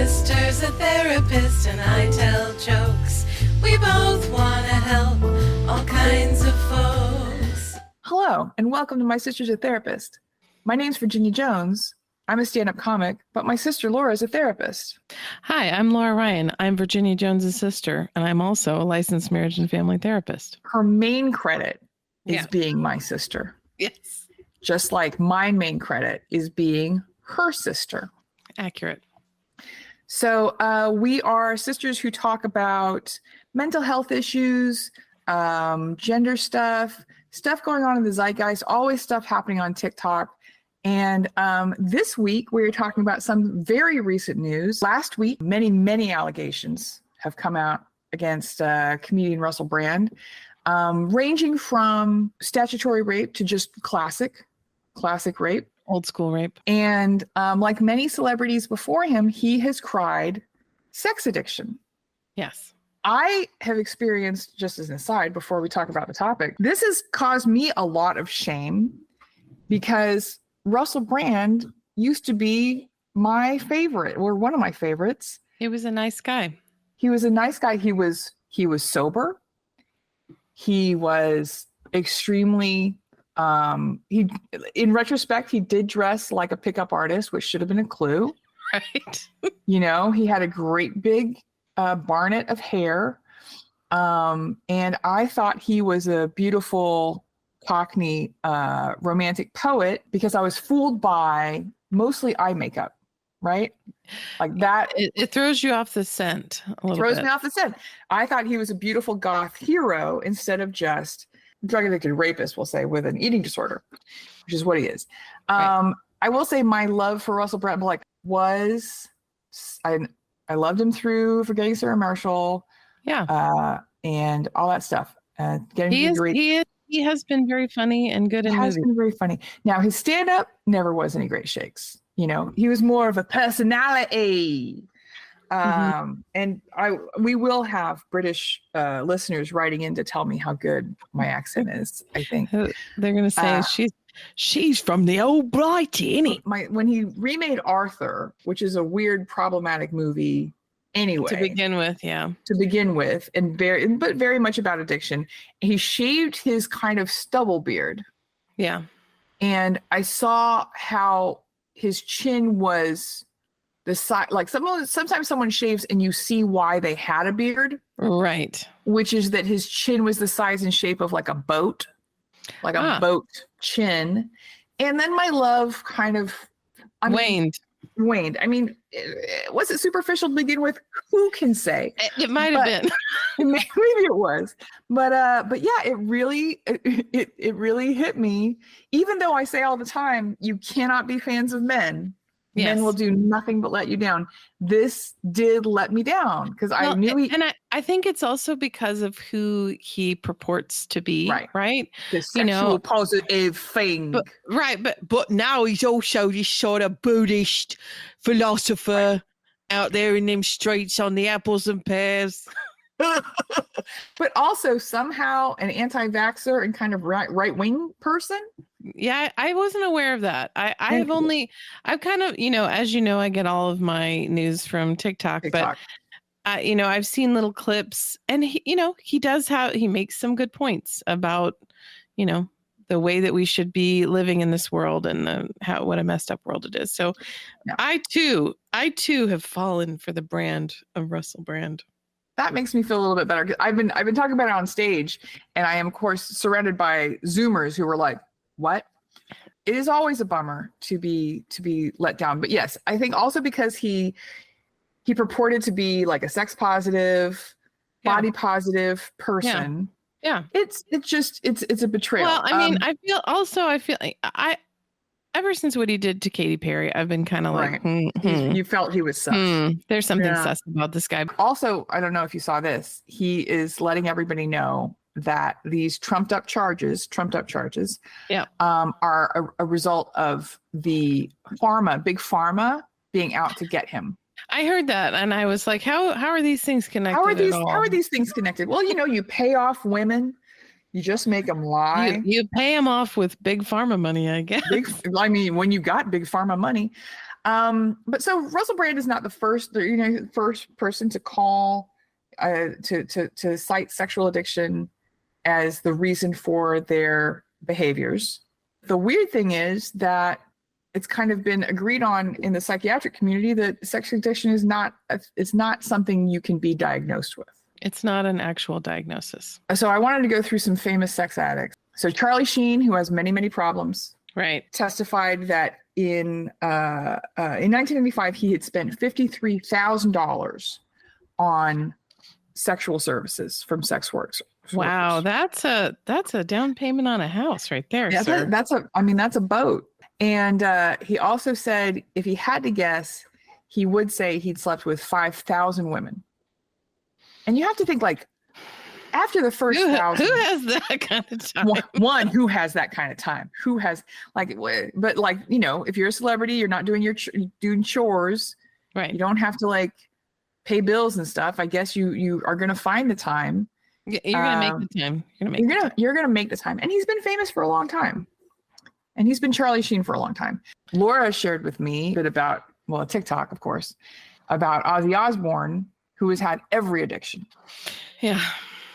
sister's a therapist and I tell jokes. We both want to help all kinds of folks. Hello, and welcome to My Sister's a Therapist. My name's Virginia Jones. I'm a stand-up comic, but my sister Laura is a therapist. Hi, I'm Laura Ryan. I'm Virginia Jones's sister, and I'm also a licensed marriage and family therapist. Her main credit is being my sister. Yes. Just like my main credit is being her sister. Accurate. So we are sisters who talk about mental health issues, gender stuff going on in the zeitgeist, always stuff happening on TikTok. And this week, we're talking about some very recent news. Last week, many allegations have come out against comedian Russell Brand, ranging from statutory rape to just classic rape. Old school rape. And like many celebrities before him, he has cried sex addiction. Yes. I have experienced, just as an aside, before we talk about the topic, this has caused me a lot of shame because Russell Brand used to be my favorite, or one of my favorites. He was a nice guy. He was a nice guy. He was sober. He was extremely, in retrospect, he did dress like a pickup artist, which should have been a clue. Right. You know, he had a great big barnet of hair. And I thought he was a beautiful Cockney romantic poet because I was fooled by mostly eye makeup, right? Like that. It throws you off the scent a little throws bit. me off the scent. I thought he was a beautiful goth hero instead of just drug addicted rapist, we'll say, with an eating disorder, which is what he is. Right. I will say my love for Russell Brand I loved him through Forgetting Sarah Marshall. Yeah. And all that stuff. He has been very funny and good in movies. He has been very funny. Now, his stand-up never was any great shakes. You know, he was more of a personality. And we will have British listeners writing in to tell me how good my accent is, I think. They're going to say, she's from the old Blighty, innit? When he remade Arthur, which is a weird, problematic movie, anyway, to begin with, but very much about addiction. He shaved his kind of stubble beard. Yeah. And I saw how his chin was the size, like sometimes someone shaves and you see why they had a beard. Right. Which is that his chin was the size and shape of like a boat, boat chin. And then my love kind of waned. I mean, was it superficial to begin with? Who can say? It might have been. Maybe it was, but yeah, it really hit me. Even though I say all the time, you cannot be fans of men. Yes. Men will do nothing but let you down. This did let me down because I knew and I think it's also because of who he purports to be, right? The sexual positive thing. But now he's also this sort of Buddhist philosopher out there in them streets on the apples and pears. But also somehow an anti-vaxxer and kind of right-wing person. Yeah, I wasn't aware of that. I've kind of, as you know, I get all of my news from TikTok. But I've seen little clips and he makes some good points about, the way that we should be living in this world and what a messed up world it is. So I too have fallen for the brand of Russell Brand. That makes me feel a little bit better. I've been talking about it on stage, and I am of course surrounded by Zoomers who were like, "What?" It is always a bummer to be let down. But yes, I think also because he purported to be like a sex positive, body positive person. Yeah. It's a betrayal. Well, I mean, I feel like ever since what he did to Katy Perry, I've been kind of like, you felt he was sus. There's something sus about this guy. Also, I don't know if you saw this. He is letting everybody know that these trumped up charges, are a result of the big pharma being out to get him. I heard that, and I was like, how are these things connected? How are these things connected? Well, you pay off women. You just make them lie. You pay them off with big pharma money, I guess. When you got big pharma money. But so Russell Brand is not the first, first person to call to cite sexual addiction as the reason for their behaviors. The weird thing is that it's kind of been agreed on in the psychiatric community that sexual addiction is not something you can be diagnosed with. It's not an actual diagnosis. So I wanted to go through some famous sex addicts. So Charlie Sheen, who has many, many problems, right, testified that in 1995 he had spent $53,000 on sexual services from sex workers. Wow, that's a down payment on a house right there, yeah, sir. That's a boat. And he also said if he had to guess, he would say he'd slept with 5,000 women. And you have to think, like, after the first 1,000, who has that kind of time? One who has that kind of time, who has but like, if you're a celebrity, you're not doing doing chores, right? You don't have to pay bills and stuff. I guess you are going to find the time. You're going to make the time. You're going to make the time. And he's been famous for a long time. And he's been Charlie Sheen for a long time. Laura shared with me a bit about, TikTok, of course, about Ozzy Osbourne, who has had every addiction. Yeah.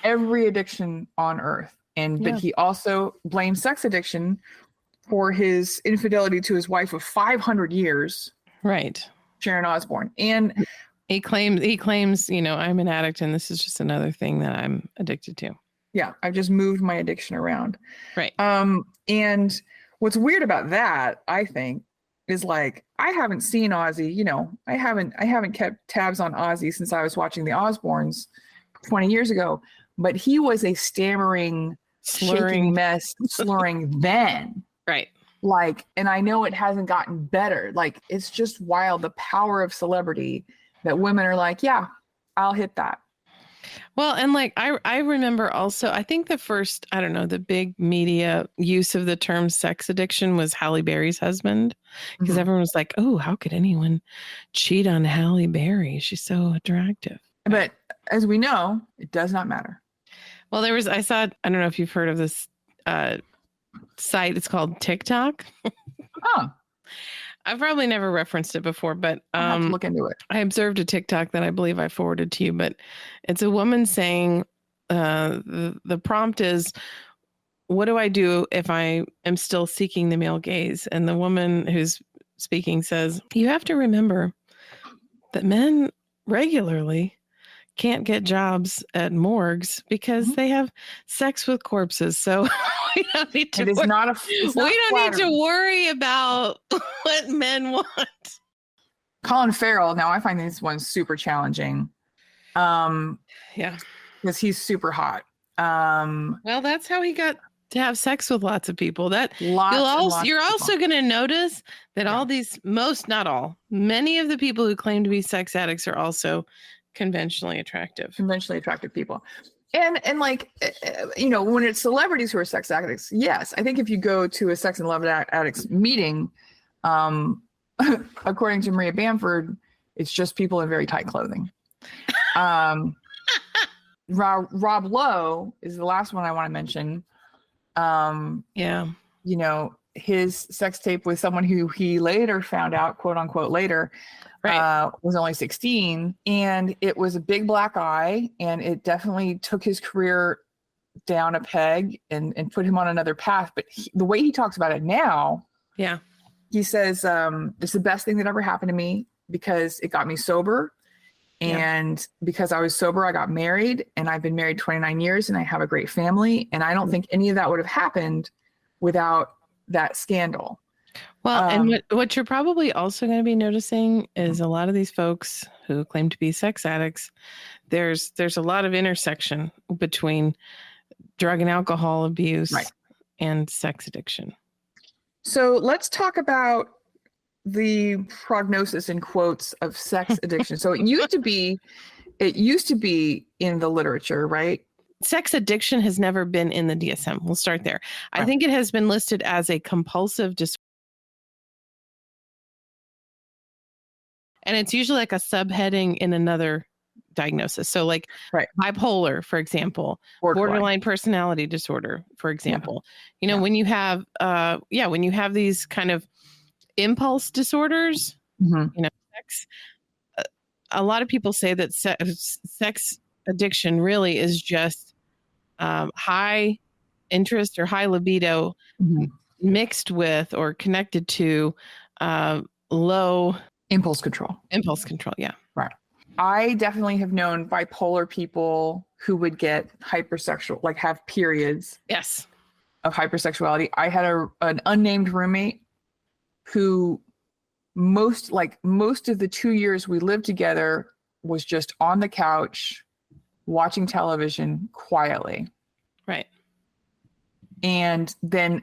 Every addiction on earth. But he also blamed sex addiction for his infidelity to his wife of 500 years. Right. Sharon Osbourne. And he claims, I'm an addict and this is just another thing that I'm addicted to. Yeah. I've just moved my addiction around. Right. And what's weird about that, I think, is I haven't seen Ozzy, I haven't kept tabs on Ozzy since I was watching the Osbournes 20 years ago, but he was a stammering, shaking mess, slurring then. Right. And I know it hasn't gotten better. It's just wild, the power of celebrity that women are like, yeah, I'll hit that. Well, and I remember also, I think the first, the big media use of the term sex addiction was Halle Berry's husband, because everyone was like, oh, how could anyone cheat on Halle Berry? She's so attractive. But as we know, it does not matter. Well, I don't know if you've heard of this site. It's called TikTok. Oh. I've probably never referenced it before, but I'll have to look into it. I observed a TikTok that I believe I forwarded to you, but it's a woman saying the prompt is, what do I do if I am still seeking the male gaze? And the woman who's speaking says, you have to remember that men regularly can't get jobs at morgues because they have sex with corpses. So we don't need to need to worry about what men want. Colin Farrell. Now I find this one super challenging. Yeah. Because he's super hot. Well, that's how he got to have sex with lots of people. You're also going to notice that all these, not all, many of the people who claim to be sex addicts are also conventionally attractive people. And when it's celebrities who are sex addicts, yes, I think if you go to a sex and love addicts meeting, according to Maria Bamford, it's just people in very tight clothing. Rob Lowe is the last one I want to mention. His sex tape with someone who he later found out, quote unquote, later, was only 16, and it was a big black eye, and it definitely took his career down a peg and put him on another path. But the way he talks about it now, he says, it's the best thing that ever happened to me because it got me sober. And because I was sober, I got married, and I've been married 29 years and I have a great family. And I don't think any of that would have happened without that scandal. Well, and what you're probably also going to be noticing is a lot of these folks who claim to be sex addicts, there's a lot of intersection between drug and alcohol abuse and sex addiction. So let's talk about the prognosis in quotes of sex addiction. So it used to be in the literature, right? Sex addiction has never been in the DSM. We'll start there. I think it has been listed as a compulsive disorder. And it's usually like a subheading in another diagnosis. So bipolar, for example, borderline personality disorder, for example, when you have, when you have these kind of impulse disorders, You know, sex. A lot of people say that sex addiction really is just high interest or high libido mixed with or connected to low impulse control. Yeah. Right. I definitely have known bipolar people who would get hypersexual, like have periods. Yes. Of hypersexuality. I had an unnamed roommate who most of the 2 years we lived together was just on the couch watching television quietly. Right. And then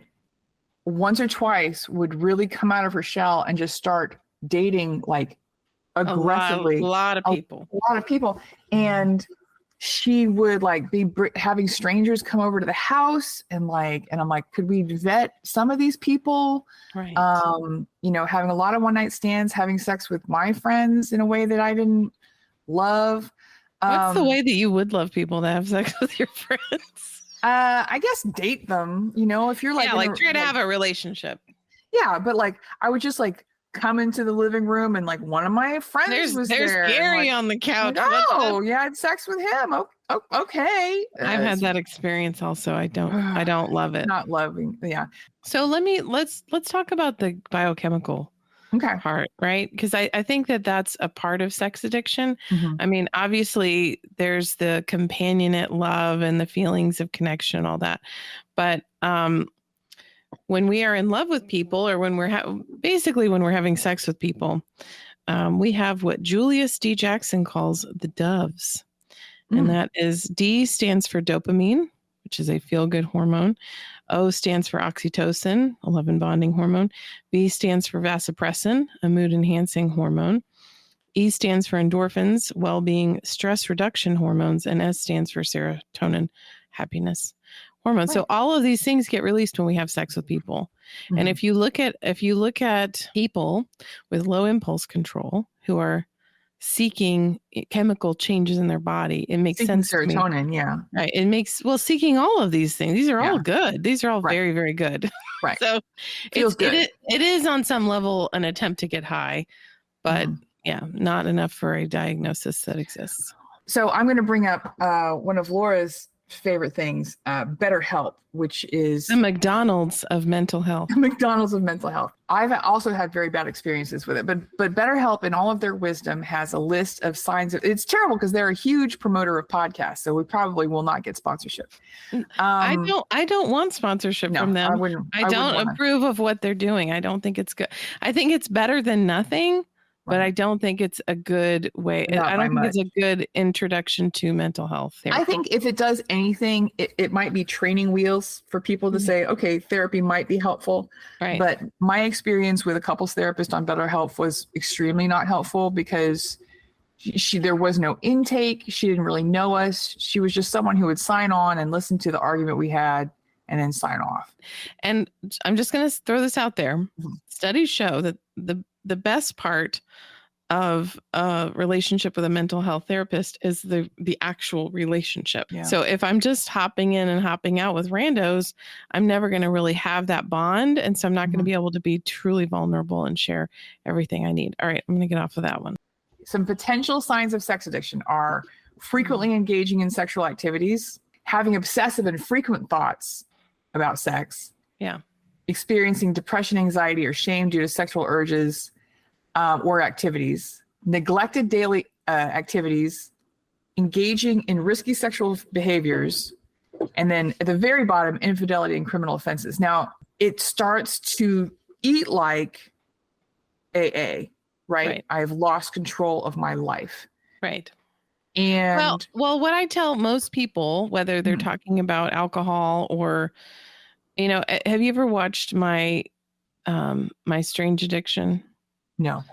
once or twice would really come out of her shell and just start dating like aggressively. A lot of people. And she would like be having strangers come over to the house and I'm like, could we vet some of these people? Right. You know, having a lot of one night stands, having sex with my friends in a way that I didn't love. What's the way that you would love people to have sex with your friends? I guess date them, you know, if you're like, try to have a relationship. Yeah. But like, I would just like come into the living room and like one of my friends was there. There's Gary on the couch. Oh, yeah, I had sex with him. Oh, okay. I've had that experience also. I don't love it. Not loving. Yeah. So let's talk about the biochemical part, right? Because I think that's a part of sex addiction. I mean, obviously there's the companionate love and the feelings of connection, all that. But when we are in love with people, or when we're when we're having sex with people, we have what Julius D. Jackson calls the doves. And that is D stands for dopamine, which is a feel-good hormone. O stands for oxytocin, a love and bonding hormone. V stands for vasopressin, a mood-enhancing hormone. E stands for endorphins, well-being, stress reduction hormones. And S stands for serotonin, happiness hormone. Right. So all of these things get released when we have sex with people. And if you look at people with low impulse control who are seeking chemical changes in their body, it makes sense. Serotonin, yeah. Right. It makes, seeking all of these things. These are all good. These are all very, very good. Right. So feels good. It is on some level an attempt to get high, but not enough for a diagnosis that exists. So I'm going to bring up one of Laura's favorite things, BetterHelp, which is the McDonald's of mental health. McDonald's of mental health. I've also had very bad experiences with it, but BetterHelp, in all of their wisdom, has a list of signs of. It's terrible because they're a huge promoter of podcasts, so we probably will not get sponsorship. I don't want sponsorship from them. I don't approve of what they're doing. I don't think it's good. I think it's better than nothing. But I don't think it's a good way. I don't think it's a good introduction to mental health therapy. I think if it does anything, it might be training wheels for people to say, okay, therapy might be helpful. Right. But my experience with a couples therapist on BetterHelp was extremely not helpful because there was no intake. She didn't really know us. She was just someone who would sign on and listen to the argument we had and then sign off. And I'm just going to throw this out there. Studies show that the best part of a relationship with a mental health therapist is the actual relationship. Yeah. So if I'm just hopping in and hopping out with randos, I'm never going to really have that bond. And so I'm not going to be able to be truly vulnerable and share everything I need. All right, I'm going to get off of that one. Some potential signs of sex addiction are frequently engaging in sexual activities, having obsessive and frequent thoughts about sex. Yeah. Experiencing depression, anxiety, or shame due to sexual urges or activities, neglected daily activities, engaging in risky sexual behaviors, and then at the very bottom, infidelity and criminal offenses. Now, it starts to eat like AA, right? I've lost control of my life. Right. And well, what I tell most people, whether they're talking about alcohol or, have you ever watched my Strange Addiction? No.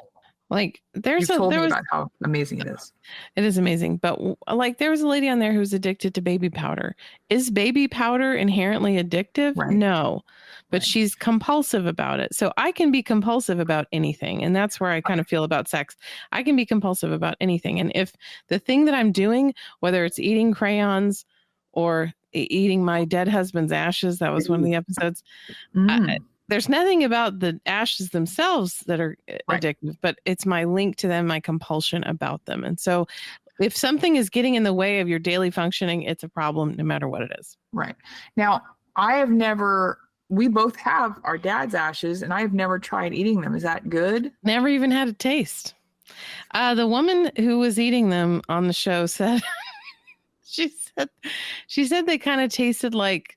Like there was about how amazing it is. It is amazing. But like there was a lady on there who's addicted to baby powder. Is baby powder inherently addictive? Right. No, but she's compulsive about it. So I can be compulsive about anything. And that's where I kind of feel about sex. I can be compulsive about anything. And if the thing that I'm doing, whether it's eating crayons or eating my dead husband's ashes, that was one of the episodes. there's nothing about the ashes themselves that are addictive, but it's my link to them, my compulsion about them. And so if something is getting in the way of your daily functioning, it's a problem no matter what it is. Right. Now, we both have our dad's ashes, and I've never tried eating them. Is that good? Never even had a taste. The woman who was eating them on the show said, she said they kind of tasted like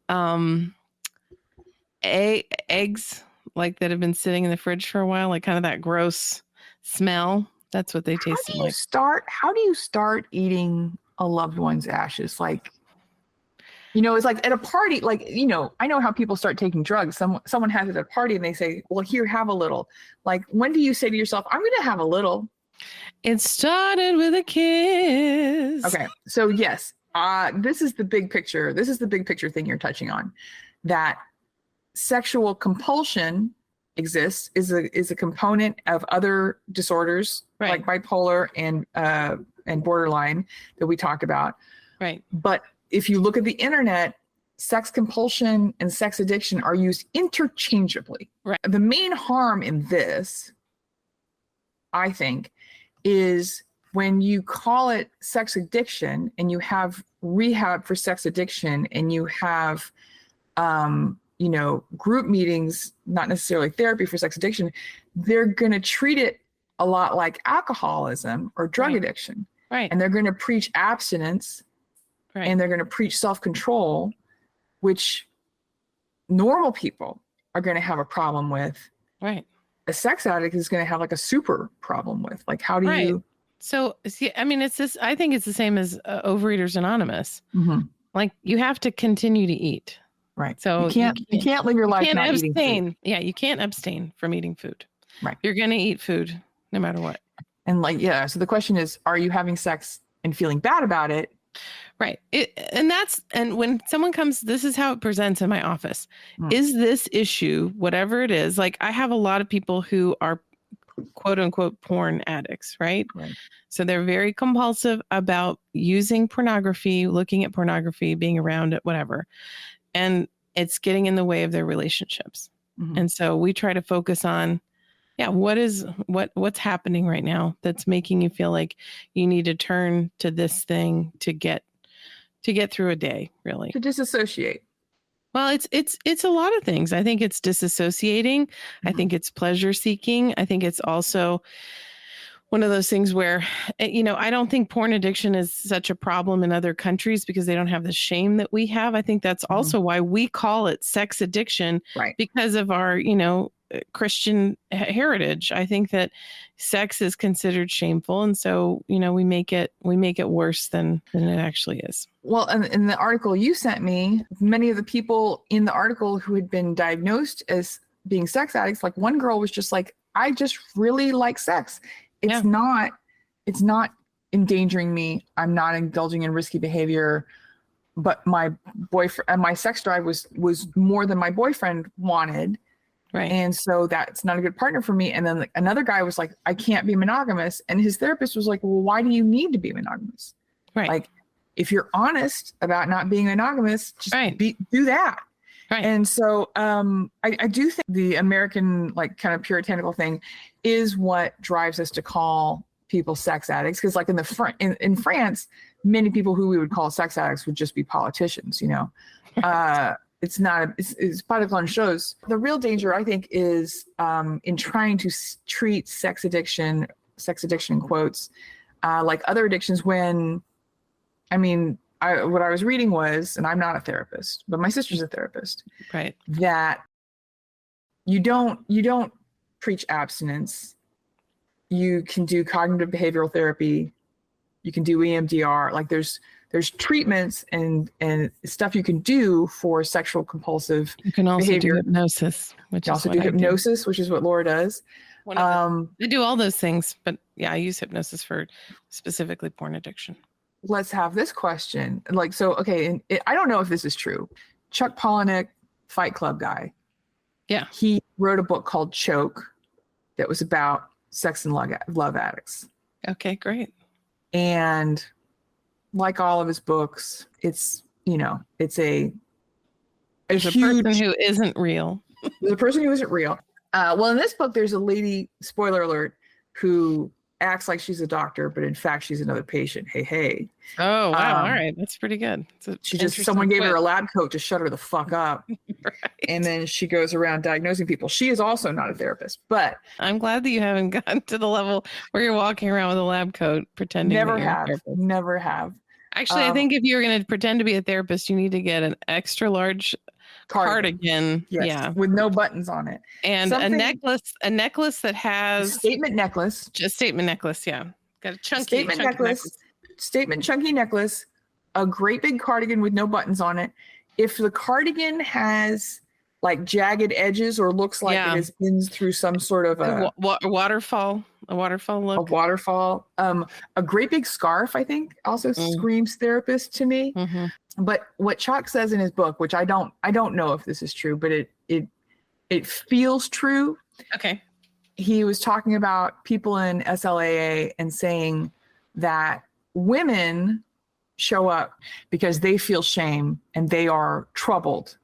eggs, like that have been sitting in the fridge for a while, like kind of that gross smell. That's what they tasted like. How do you start eating a loved one's ashes? Like, it's like at a party, like, I know how people start taking drugs. Someone has it at a party and they say, well, here, have a little. Like, when do you say to yourself, I'm going to have a little? It started with a kiss. Okay. So yes, this is the big picture. This is the big picture thing you're touching on, that sexual compulsion exists, is a component of other disorders, like bipolar and borderline that we talked about. Right. But if you look at the internet, sex compulsion and sex addiction are used interchangeably. Right. The main harm in this, I think, is when you call it sex addiction and you have rehab for sex addiction and you have group meetings, not necessarily therapy for sex addiction, they're going to treat it a lot like alcoholism or drug addiction. Right. And they're going to preach abstinence, and they're going to preach self-control, which normal people are going to have a problem with. Right. A sex addict is going to have like a super problem with. Like, how do you? So, see, I mean, I think it's the same as Overeaters Anonymous. Mm-hmm. Like, you have to continue to eat. Right. So you can't live your life not abstain. eating food. Yeah, you can't abstain from eating food. Right. You're going to eat food no matter what. And so the question is, are you having sex and feeling bad about it? Right. And when someone comes, this is how it presents in my office. Is this issue, whatever it is, like I have a lot of people who are quote unquote porn addicts, right? So they're very compulsive about using pornography, looking at pornography, being around it, whatever. And it's getting in the way of their relationships. Mm-hmm. And so we try to focus on, what's happening right now that's making you feel like you need to turn to this thing to get through a day, really. To disassociate. Well, it's a lot of things. I think it's disassociating. Mm-hmm. I think it's pleasure seeking. I think it's also one of those things where, I don't think porn addiction is such a problem in other countries because they don't have the shame that we have. I think that's also why we call it sex addiction, because of our, Christian heritage. I think that sex is considered shameful. And so, we make it worse than it actually is. Well, in the article you sent me, many of the people in the article who had been diagnosed as being sex addicts, like one girl was just like, I just really like sex. It's not endangering me. I'm not indulging in risky behavior, but my boyfriend and my sex drive was more than my boyfriend wanted. Right. And so that's not a good partner for me. And then another guy was like, I can't be monogamous. And his therapist was like, well, why do you need to be monogamous? Right. Like, if you're honest about not being monogamous, just do that. Right. And so I do think the American, like, kind of puritanical thing is what drives us to call people sex addicts. Because like in France, many people who we would call sex addicts would just be politicians, It's political on shows. The real danger, I think, is in trying to treat sex addiction in quotes, like other addictions when, what I was reading was, and I'm not a therapist, but my sister's a therapist, right? That you don't preach abstinence. You can do cognitive behavioral therapy. You can do EMDR. Like there's treatments and stuff you can do for sexual compulsive behavior. You can also do hypnosis, which is what Laura does. I do all those things, but I use hypnosis for specifically porn addiction. Let's have this question. Like, so, okay. And I don't know if this is true. Chuck Palahniuk, Fight Club guy. Yeah. He wrote a book called Choke that was about sex and love addicts. Okay, great. And like all of his books, it's a person who isn't real. The person who isn't real. Well, in this book, there's a lady, spoiler alert, who acts like she's a doctor, but in fact, she's another patient. Hey. Oh, wow. All right. That's pretty good. Someone gave her a lab coat to shut her the fuck up. Right. And then she goes around diagnosing people. She is also not a therapist, but I'm glad that you haven't gotten to the level where you're walking around with a lab coat pretending. Never have. Actually, I think if you're going to pretend to be a therapist, you need to get an extra large cardigan. Yes, yeah, with no buttons on it, and a necklace that has statement necklace. Just statement necklace. Yeah, got a chunky statement necklace. Statement chunky necklace. A great big cardigan with no buttons on it. If the cardigan has like jagged edges or looks like it has been through some sort of a waterfall look. A waterfall. A great big scarf, I think, also screams therapist to me. Mm-hmm. But what Chuck says in his book, which I don't know if this is true, but it feels true. Okay. He was talking about people in SLAA and saying that women show up because they feel shame and they are troubled.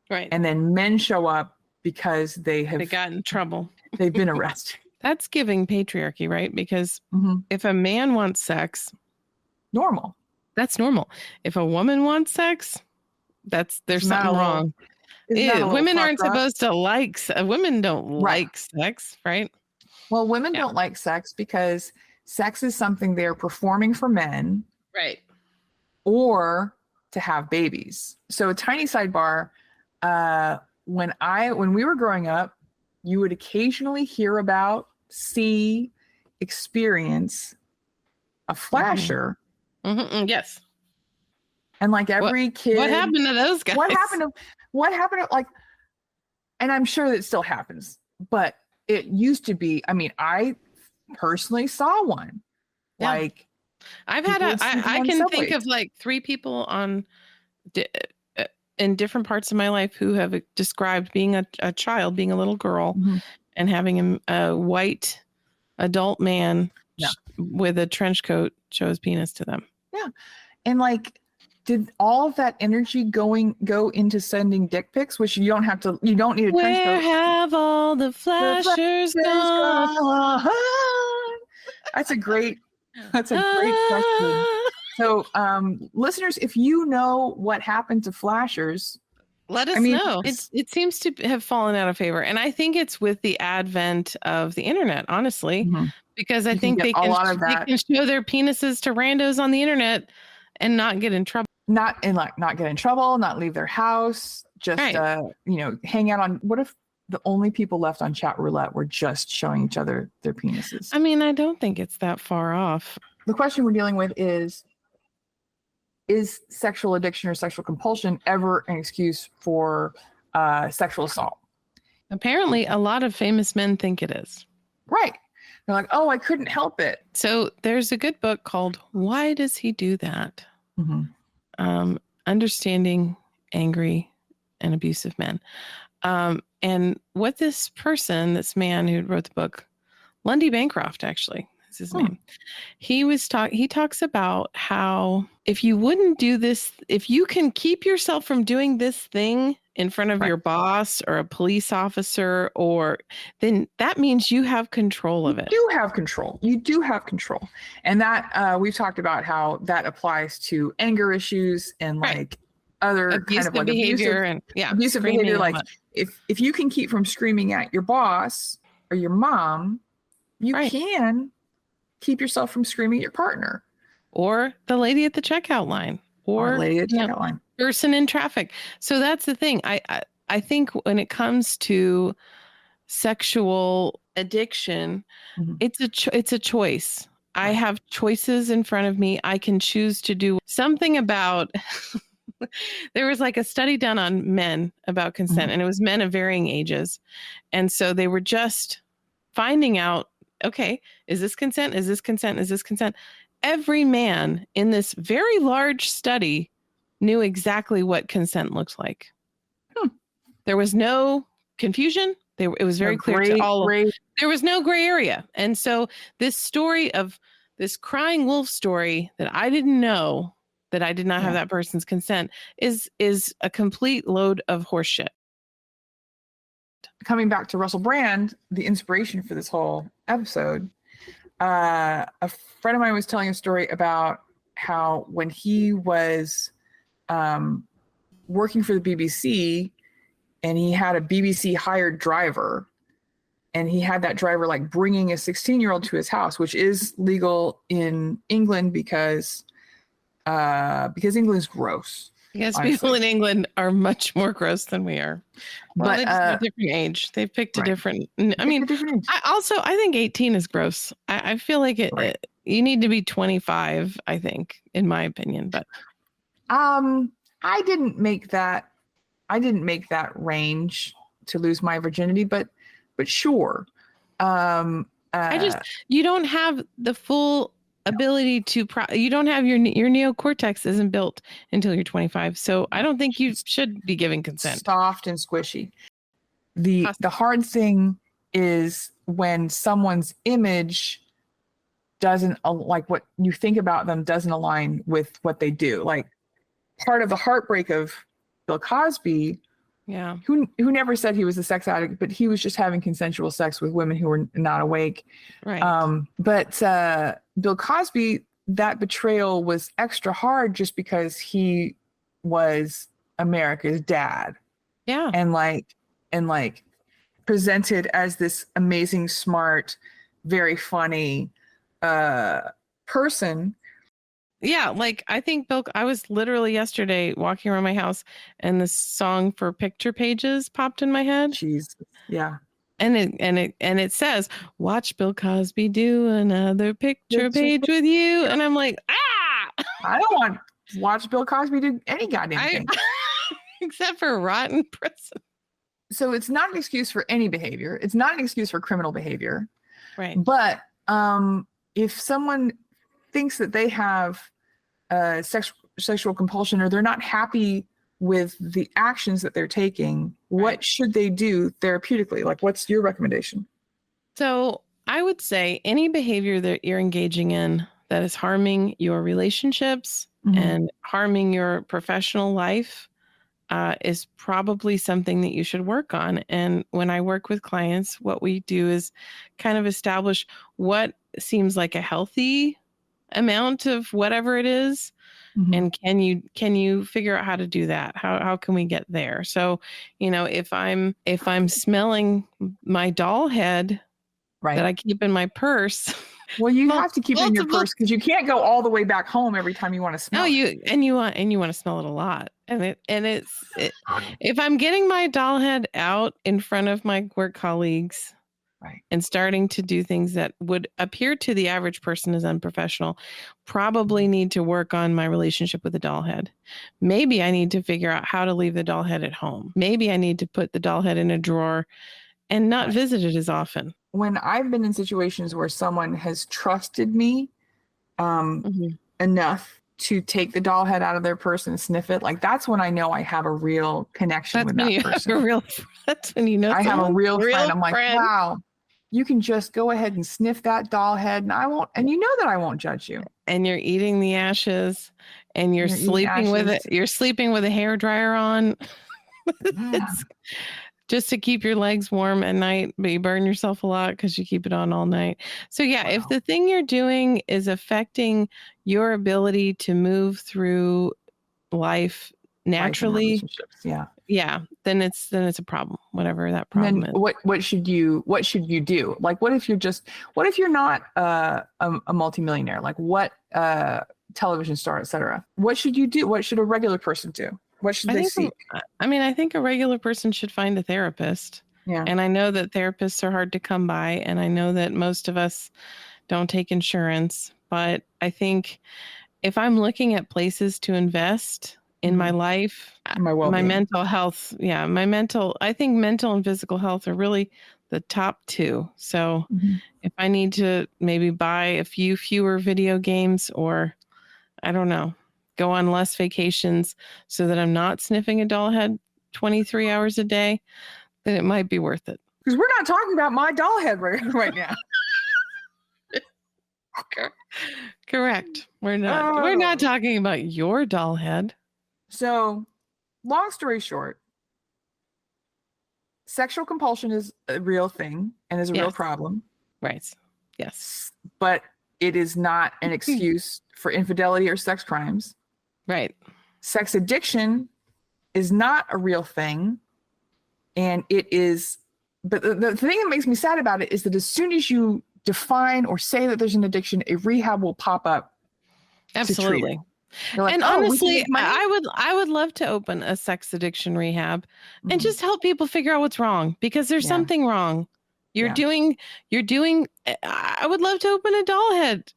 Right. And then men show up because they got in trouble. They've been arrested. That's giving patriarchy, right? Because if a man wants sex, normal. That's normal. If a woman wants sex, there's something wrong. Women aren't supposed to like. Women don't like sex, right? Well, women don't like sex because sex is something they're performing for men, right? Or to have babies. So a tiny sidebar. When we were growing up, you would occasionally hear about, see, experience a flasher. Mm-hmm. Yes. And like every kid, what happened to those guys? What happened to like, and I'm sure that it still happens, but it used to be, I mean, I personally saw one. Yeah. Like I've had I can think of like 3 people in different parts of my life who have described being a child, being a little girl, and having a white adult man with a trench coat show his penis to them. Yeah. And like, did all of that energy go into sending dick pics, which you don't need a trench coat. Where have all the flashers gone? That's a great question. So, listeners, if you know what happened to flashers, let us know. It seems to have fallen out of favor. And I think it's with the advent of the internet, honestly, because I think they can show their penises to randos on the internet and not get in trouble. Not get in trouble, not leave their house, just, hang out on, what if the only people left on chat roulette were just showing each other their penises? I mean, I don't think it's that far off. The question we're dealing with is sexual addiction or sexual compulsion ever an excuse for sexual assault? Apparently, a lot of famous men think it is. Right. They're like, oh, I couldn't help it. So there's a good book called Why Does He Do That? Understanding Angry and Abusive Men. And what this man who wrote the book, Lundy Bancroft, actually, is his name. He talks about how if you wouldn't do this, if you can keep yourself from doing this thing in front of your boss or a police officer, then that means you have control of it. You do have control. And that we've talked about how that applies to anger issues and like other abusive kind of like behavior abusive behavior. Like if you can keep from screaming at your boss or your mom, you can keep yourself from screaming at your partner. Or the lady at the checkout line. Or lady at the checkout line. Person in traffic. So that's the thing. I think when it comes to sexual addiction, it's a choice. Right. I have choices in front of me. I can choose to do something about. There was like a study done on men about consent, and it was men of varying ages, and so they were just finding out. Okay, is this consent? Is this consent? Is this consent? Every man in this very large study knew exactly what consent looked like. There was no confusion. It was very clear to all. There was no gray area. And so this story of this crying wolf story that I didn't know, that I did not have that person's consent, is a complete load of horseshit. coming back to Russell Brand, the inspiration for this whole episode, a friend of mine was telling a story about how when he was working for the BBC and he had a BBC hired driver, and he had that driver like bringing a 16-year-old to his house, which is legal in England because England's gross. Because honestly. people in England are much more gross than we are. Well, But they just have a different age. They've picked a right. different. I mean, different age. I think 18 is gross. I feel like you need to be 25. I think, in my opinion, but I didn't make that range to lose my virginity, but sure. You don't have the full ability to you don't have your neocortex isn't built until you're 25, so I don't think you should be giving consent. Soft and squishy. The hard thing is when someone's image doesn't, like what you think about them doesn't align with what they do. Like part of the heartbreak of Bill Cosby, who never said he was a sex addict, but he was just having consensual sex with women who were not awake. Right. But Bill Cosby, that betrayal was extra hard just because he was America's dad. Yeah. And presented as this amazing, smart, very funny person. Yeah, like I think I was literally yesterday walking around my house and the song for Picture Pages popped in my head. Jesus. Yeah. And it says, "Watch Bill Cosby do another picture page with you." And I'm like, I don't want to watch Bill Cosby do any goddamn thing. Except for rotten prison. So it's not an excuse for any behavior. It's not an excuse for criminal behavior. Right. But if someone thinks that they have sexual compulsion or they're not happy with the actions that they're taking, what should they do therapeutically? Like, what's your recommendation? So I would say any behavior that you're engaging in that is harming your relationships and harming your professional life is probably something that you should work on. And when I work with clients, what we do is kind of establish what seems like a healthy amount of whatever it is. And can you figure out how to do that? How can we get there? So, if I'm smelling my doll head that I keep in my purse. Well, you have to keep it in your purse because you can't go all the way back home every time you want to smell. No, you want to smell it a lot. And if I'm getting my doll head out in front of my work colleagues and starting to do things that would appear to the average person as unprofessional, probably need to work on my relationship with the doll head. Maybe I need to figure out how to leave the doll head at home. Maybe I need to put the doll head in a drawer and not visit it as often. When I've been in situations where someone has trusted me enough to take the doll head out of their purse and sniff it, like that's when I know I have a real connection with that person. That's when you know I have a real friend. I'm like, wow, you can just go ahead and sniff that doll head and I won't, and you know that I won't judge you. And you're eating the ashes and you're sleeping with it. You're sleeping with a hairdryer on. It's just to keep your legs warm at night, but you burn yourself a lot because you keep it on all night. So if the thing you're doing is affecting your ability to move through life naturally, then it's a problem, whatever that problem is. What should you do? Like, what if you're not a multimillionaire? Like, what television star, etc. What should you do? What should a regular person do? What should they seek? I think a regular person should find a therapist. Yeah. And I know that therapists are hard to come by, and I know that most of us don't take insurance, but I think if I'm looking at places to invest in my life, my mental health, I think mental and physical health are really the top two. So if I need to maybe buy a few fewer video games, or I don't know, go on less vacations so that I'm not sniffing a doll head 23 hours a day, then it might be worth it. Because we're not talking about my doll head right now. Correct. We're not talking about your doll head. So, long story short, sexual compulsion is a real thing and is a real problem. Right. Yes. But it is not an excuse for infidelity or sex crimes. Right. Sex addiction is not a real thing. And it is, but the thing that makes me sad about it is that as soon as you define or say that there's an addiction, a rehab will pop up. Absolutely. Like, and honestly, I would love to open a sex addiction rehab and just help people figure out what's wrong, because there's something wrong. You're doing, I would love to open a doll head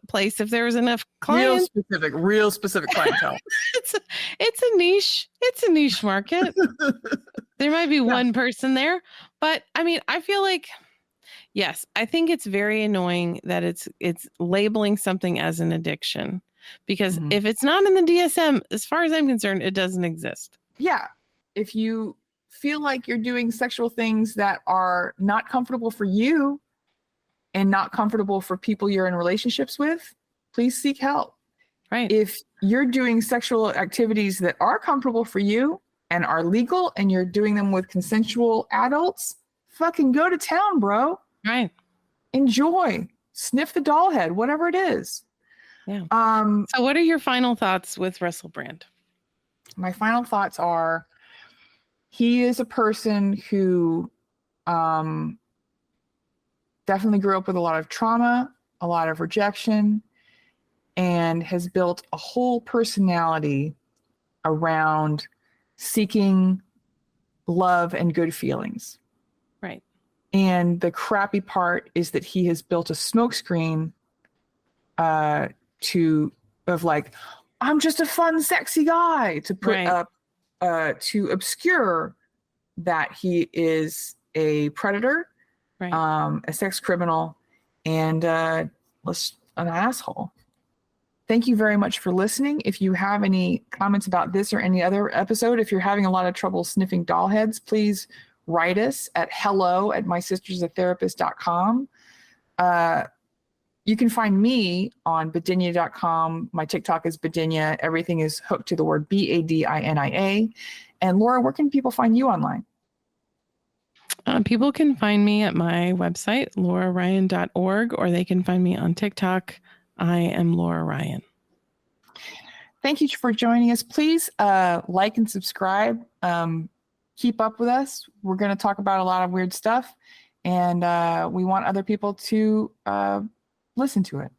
place if there was enough clients. Real specific clientele. It's a niche market. There might be one person there, but I mean, I feel like, yes, I think it's very annoying that it's labeling something as an addiction, because if it's not in the DSM, as far as I'm concerned, it doesn't exist. Yeah. If you feel like you're doing sexual things that are not comfortable for you and not comfortable for people you're in relationships with, please seek help. Right. If you're doing sexual activities that are comfortable for you and are legal and you're doing them with consensual adults, fucking go to town, bro. Right. Enjoy. Sniff the doll head, whatever it is. Yeah. So what are your final thoughts with Russell Brand? My final thoughts are, he is a person who definitely grew up with a lot of trauma, a lot of rejection, and has built a whole personality around seeking love and good feelings. Right. And the crappy part is that he has built a smokescreen of like, I'm just a fun, sexy guy, to put up to obscure that he is a predator, a sex criminal, and an asshole. Thank you very much for listening. If you have any comments about this or any other episode, if you're having a lot of trouble sniffing doll heads, please write us at hello@mysistersatherapist.com. You can find me on Badinia.com. My TikTok is Badinia. Everything is hooked to the word BADINIA. And Laura, where can people find you online? People can find me at my website, lauraryan.org, or they can find me on TikTok. I am Laura Ryan. Thank you for joining us. Please like and subscribe. Keep up with us. We're going to talk about a lot of weird stuff, and we want other people to listen to it.